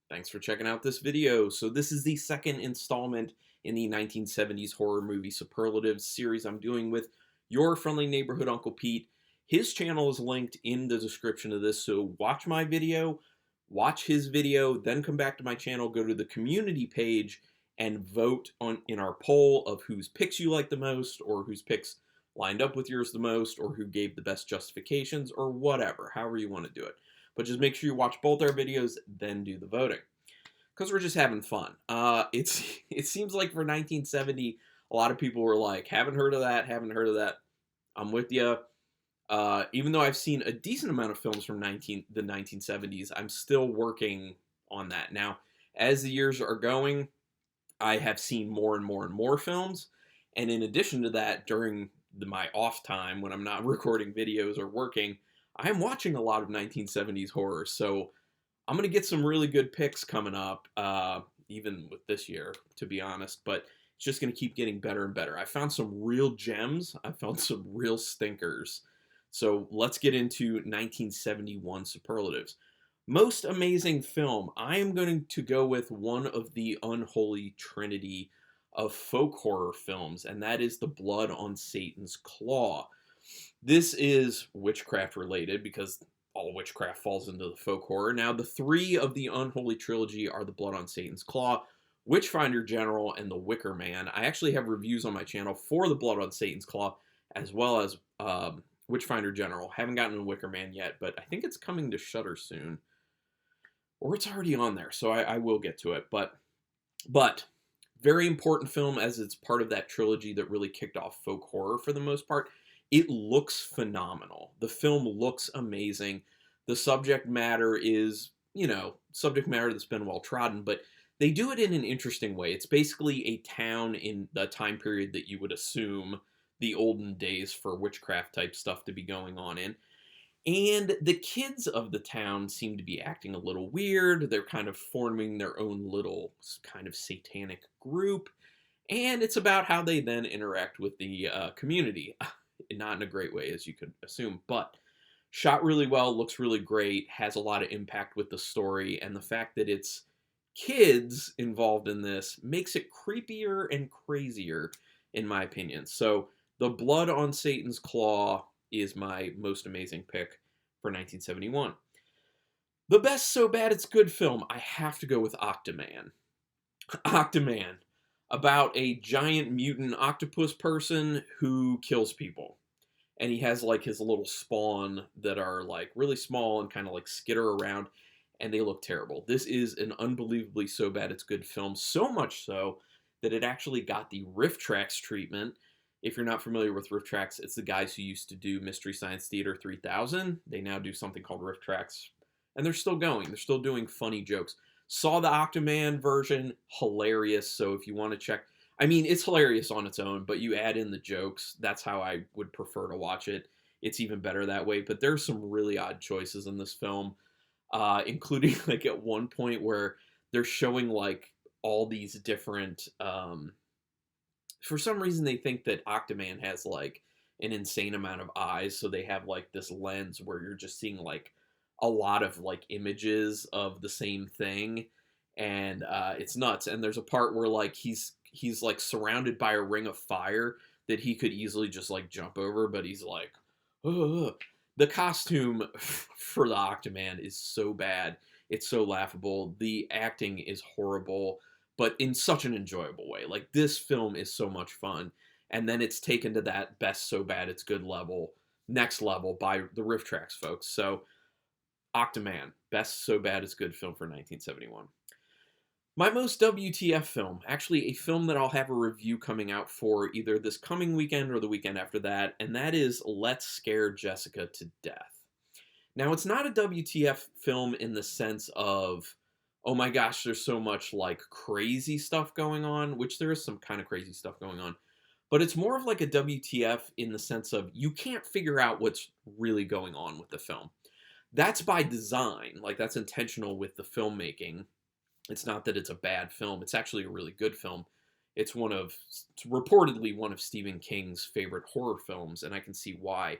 Thanks for checking out this video. So this is the second installment in the 1970s horror movie Superlatives series I'm doing with your friendly neighborhood Uncle Pete. His channel is linked in the description of this, so watch my video, watch his video, then come back to my channel, go to the community page, and vote in our poll of whose picks you like the most, or whose picks lined up with yours the most, or who gave the best justifications, or whatever, however you want to do it. But just make sure you watch both our videos, then do the voting. Because we're just having fun. It seems like for 1970, a lot of people were like, haven't heard of that, haven't heard of that. I'm with you. Even though I've seen a decent amount of films from the 1970s, I'm still working on that. Now, as the years are going, I have seen more and more and more films. And in addition to that, during my off time, when I'm not recording videos or working, I'm watching a lot of 1970s horror. So I'm going to get some really good picks coming up, even with this year, to be honest. But it's just going to keep getting better and better. I found some real gems. I found some real stinkers. So let's get into 1971 superlatives. Most amazing film. I am going to go with one of the unholy trinity of folk horror films, and that is The Blood on Satan's Claw. This is witchcraft related because all witchcraft falls into the folk horror. Now, the three of the Unholy Trilogy are The Blood on Satan's Claw, Witchfinder General, and The Wicker Man. I actually have reviews on my channel for The Blood on Satan's Claw, as well as Witchfinder General. Haven't gotten to Wicker Man yet, but I think it's coming to Shudder soon. Or it's already on there, so I will get to it. But very important film, as it's part of that trilogy that really kicked off folk horror for the most part. It looks phenomenal. The film looks amazing. The subject matter is, subject matter that's been well trodden, but they do it in an interesting way. It's basically a town in the time period that you would assume the olden days for witchcraft type stuff to be going on in. And the kids of the town seem to be acting a little weird. They're kind of forming their own little kind of satanic group. And it's about how they then interact with the community. Not in a great way, as you could assume, but shot really well, looks really great, has a lot of impact with the story, and the fact that it's kids involved in this makes it creepier and crazier, in my opinion. So, The Blood on Satan's Claw is my most amazing pick for 1971. The best so bad it's good film, I have to go with Octoman. Octoman, about a giant mutant octopus person who kills people. And he has like his little spawn that are like really small and kind of like skitter around, and they look terrible. This is an unbelievably so bad it's good film, so much so that it actually got the Riff Tracks treatment. If you're not familiar with Riff Tracks, it's the guys who used to do Mystery Science Theater 3000. They now do something called Riff Tracks, and they're still going. They're still doing funny jokes. Saw the Octoman version, hilarious. So if you want to check, I mean, it's hilarious on its own, but you add in the jokes. That's how I would prefer to watch it. It's even better that way. But there's some really odd choices in this film, including like at one point where they're showing like all these different. For some reason, they think that Octoman has like an insane amount of eyes, so they have like this lens where you're just seeing like a lot of like images of the same thing, and it's nuts. And there's a part where like he's like surrounded by a ring of fire that he could easily just like jump over, but he's like, ugh. The costume for the Octoman is so bad, it's so laughable. The acting is horrible, but in such an enjoyable way. Like, this film is so much fun, and then it's taken to that best so bad it's good level, next level, by the Riff Tracks folks. So Octoman, best so bad it's good film for 1971. My most WTF film, actually a film that I'll have a review coming out for either this coming weekend or the weekend after that, and that is Let's Scare Jessica to Death. Now, it's not a WTF film in the sense of, oh my gosh, there's so much like crazy stuff going on, which there is some kind of crazy stuff going on, but it's more of like a WTF in the sense of you can't figure out what's really going on with the film. That's by design, like that's intentional with the filmmaking. It's not that it's a bad film. It's actually a really good film. It's reportedly one of Stephen King's favorite horror films, and I can see why.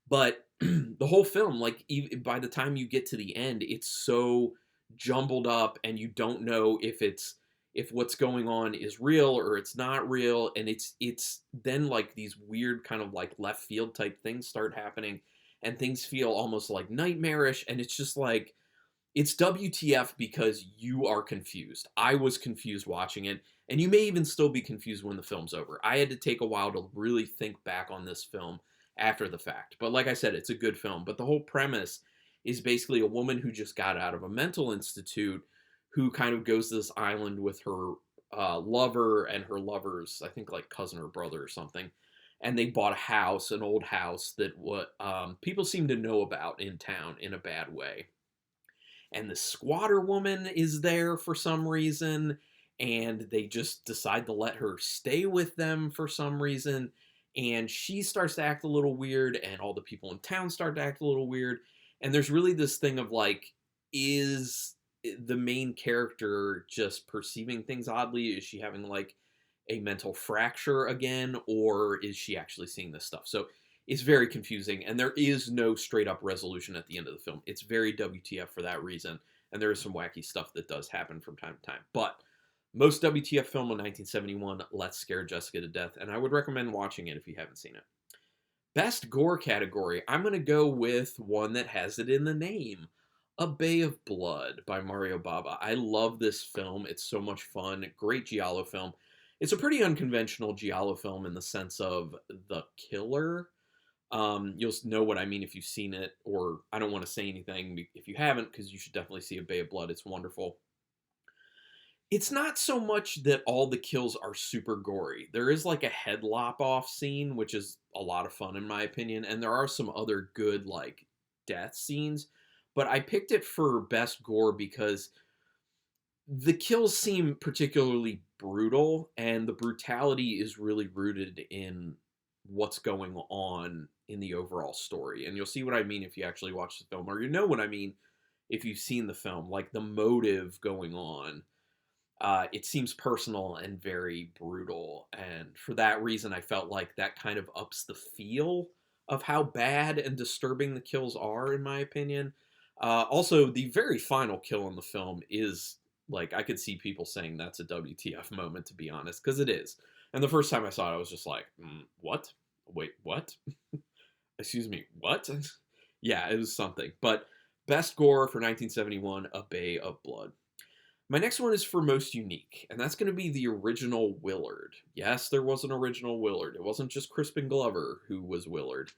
But the whole film, like, by the time you get to the end, it's so jumbled up, and you don't know if what's going on is real or it's not real, and it's then like these weird kind of like left field type things start happening, and things feel almost like nightmarish, and it's just like it's WTF because you are confused. I was confused watching it, and you may even still be confused when the film's over. I had to take a while to really think back on this film after the fact. But like I said, it's a good film. But the whole premise is basically a woman who just got out of a mental institute who kind of goes to this island with her lover and her lover's, I think, like cousin or brother or something. And they bought a house, an old house that what people seem to know about in town in a bad way, and the squatter woman is there for some reason, and they just decide to let her stay with them for some reason, and she starts to act a little weird, and all the people in town start to act a little weird, and there's really this thing of like, is the main character just perceiving things oddly? Is she having like a mental fracture again, or is she actually seeing this stuff? So it's very confusing, and there is no straight up resolution at the end of the film. It's very WTF for that reason, and there is some wacky stuff that does happen from time to time. But most WTF film in 1971, Let's Scare Jessica to Death, and I would recommend watching it if you haven't seen it. Best gore category, I'm going to go with one that has it in the name. A Bay of Blood by Mario Bava. I love this film. It's so much fun. Great giallo film. It's a pretty unconventional giallo film in the sense of the killer. You'll know what I mean if you've seen it, or I don't want to say anything if you haven't, because you should definitely see A Bay of Blood. It's wonderful. It's not so much that all the kills are super gory. There is like a head lop off scene, which is a lot of fun in my opinion, and there are some other good like death scenes. But I picked it for best gore because the kills seem particularly brutal, and the brutality is really rooted in what's going on in the overall story. And you'll see what I mean if you actually watch the film, or you know what I mean if you've seen the film. Like the motive going on, it seems personal and very brutal. And for that reason, I felt like that kind of ups the feel of how bad and disturbing the kills are, in my opinion. Also, the very final kill in the film is like, I could see people saying that's a WTF moment, to be honest, because it is. And the first time I saw it, I was just like, what? Wait, what? Excuse me, what? Yeah, it was something. But best gore for 1971, A Bay of Blood. My next one is for most unique, and that's going to be the original Willard. Yes, there was an original Willard. It wasn't just Crispin Glover who was Willard.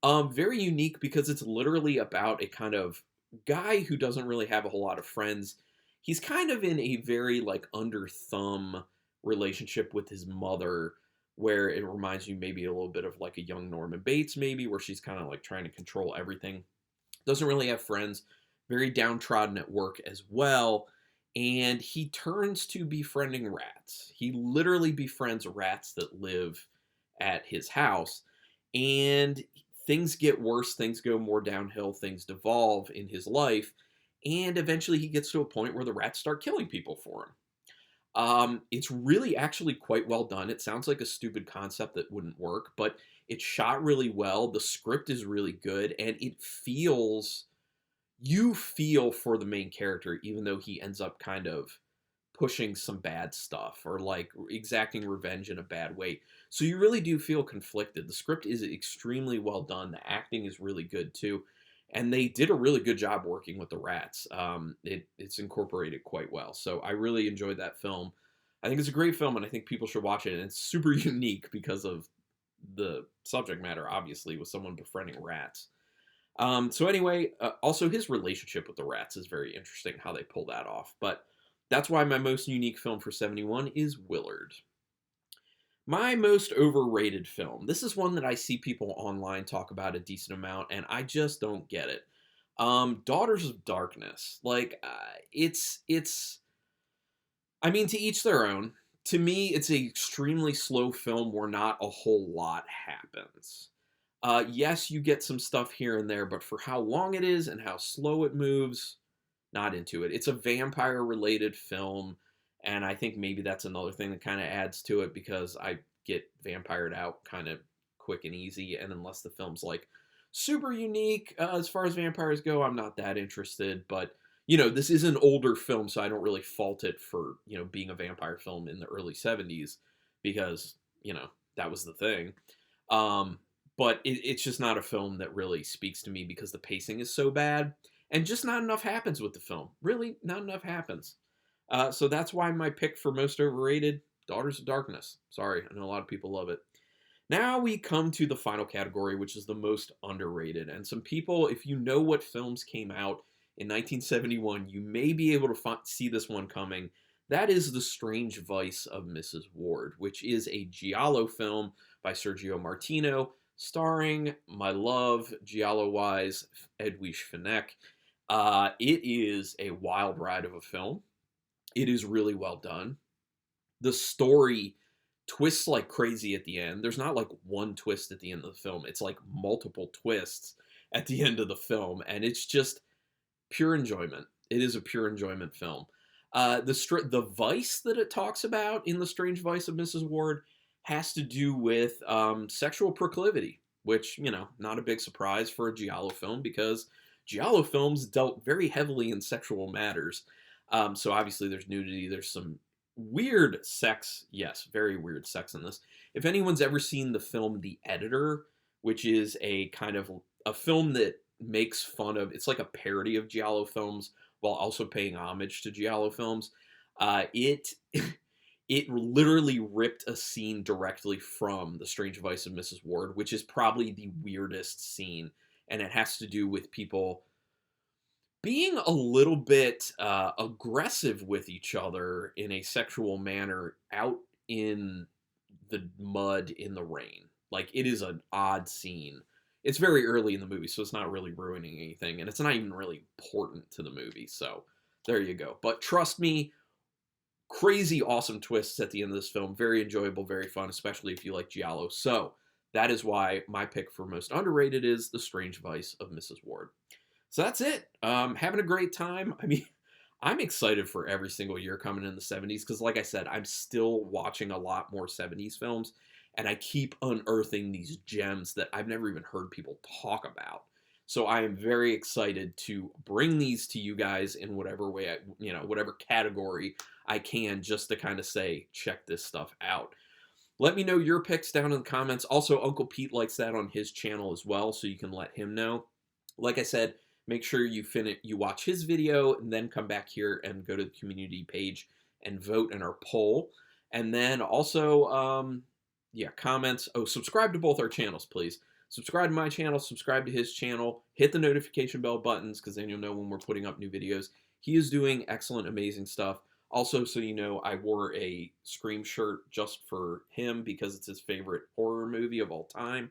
Very unique because it's literally about a kind of guy who doesn't really have a whole lot of friends. He's kind of in a very like under thumb relationship with his mother, where it reminds you maybe a little bit of like a young Norman Bates, maybe, where she's kind of like trying to control everything. Doesn't really have friends, very downtrodden at work as well. And he turns to befriending rats. He literally befriends rats that live at his house. And things get worse, things go more downhill, things devolve in his life. And eventually he gets to a point where the rats start killing people for him. It's really actually quite well done. It sounds like a stupid concept that wouldn't work, but it's shot really well. The script is really good, and you feel for the main character, even though he ends up kind of pushing some bad stuff or like exacting revenge in a bad way. So you really do feel conflicted. The script is extremely well done. The acting is really good too. And they did a really good job working with the rats. It's incorporated quite well. So I really enjoyed that film. I think it's a great film, and I think people should watch it. And it's super unique because of the subject matter, obviously, with someone befriending rats. So anyway, also his relationship with the rats is very interesting, how they pull that off. But that's why my most unique film for 71 is Willard. My most overrated film. This is one that I see people online talk about a decent amount, and I just don't get it. Daughters of Darkness. Like, I mean, to each their own. To me, it's an extremely slow film where not a whole lot happens. Yes, you get some stuff here and there, but for how long it is and how slow it moves, not into it. It's a vampire-related film, and I think maybe that's another thing that kind of adds to it, because I get vampired out kind of quick and easy, and unless the film's like super unique as far as vampires go, I'm not that interested. But you know, this is an older film, so I don't really fault it for, you know, being a vampire film in the early 70s because, you know, that was the thing. Um, but it's just not a film that really speaks to me because the pacing is so bad and just not enough happens with the film. Really, not enough happens. So that's why my pick for most overrated, Daughters of Darkness. Sorry, I know a lot of people love it. Now we come to the final category, which is the most underrated. And some people, if you know what films came out in 1971, you may be able to see this one coming. That is The Strange Vice of Mrs. Ward, which is a giallo film by Sergio Martino, starring my love, giallo-wise, Edwige Fenech. It is a wild ride of a film. It is really well done. The story twists like crazy at the end. There's not like one twist at the end of the film. It's like multiple twists at the end of the film, and it's just pure enjoyment. It is a pure enjoyment film. The vice that it talks about in The Strange Vice of Mrs. Ward has to do with sexual proclivity, which, you know, not a big surprise for a giallo film because giallo films dealt very heavily in sexual matters. So obviously there's nudity, there's some weird sex. Yes, very weird sex in this. If anyone's ever seen the film The Editor, which is a kind of a film that makes fun of, it's like a parody of giallo films while also paying homage to giallo films. It it literally ripped a scene directly from The Strange Vice of Mrs. Ward, which is probably the weirdest scene, and it has to do with people being a little bit aggressive with each other in a sexual manner out in the mud in the rain. Like, it is an odd scene. It's very early in the movie, so it's not really ruining anything, and it's not even really important to the movie, so there you go. But trust me, crazy awesome twists at the end of this film. Very enjoyable, very fun, especially if you like giallo. So that is why my pick for most underrated is The Strange Vice of Mrs. Ward. So that's it. Having a great time. I mean, I'm excited for every single year coming in the 70s because, like I said, I'm still watching a lot more 70s films, and I keep unearthing these gems that I've never even heard people talk about. So I am very excited to bring these to you guys in whatever way, whatever category I can, just to kind of say, check this stuff out. Let me know your picks down in the comments. Also, Uncle Pete likes that on his channel as well, so you can let him know. Like I said, make sure you watch his video and then come back here and go to the community page and vote in our poll. And then also, comments. Oh, subscribe to both our channels, please. Subscribe to my channel, subscribe to his channel, hit the notification bell buttons because then you'll know when we're putting up new videos. He is doing excellent, amazing stuff. Also, so you know, I wore a Scream shirt just for him because it's his favorite horror movie of all time.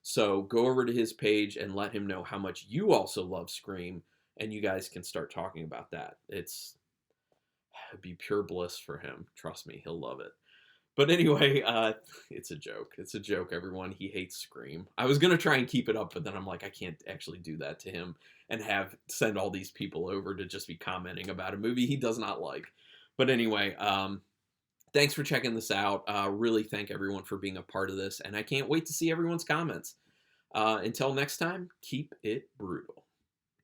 So go over to his page and let him know how much you also love Scream, and you guys can start talking about that. It'd be pure bliss for him. Trust me, he'll love it. But anyway, it's a joke. It's a joke, everyone. He hates Scream. I was going to try and keep it up, but then I'm like, I can't actually do that to him and send all these people over to just be commenting about a movie he does not like. But anyway, thanks for checking this out. Really thank everyone for being a part of this, and I can't wait to see everyone's comments. Until next time, keep it brutal.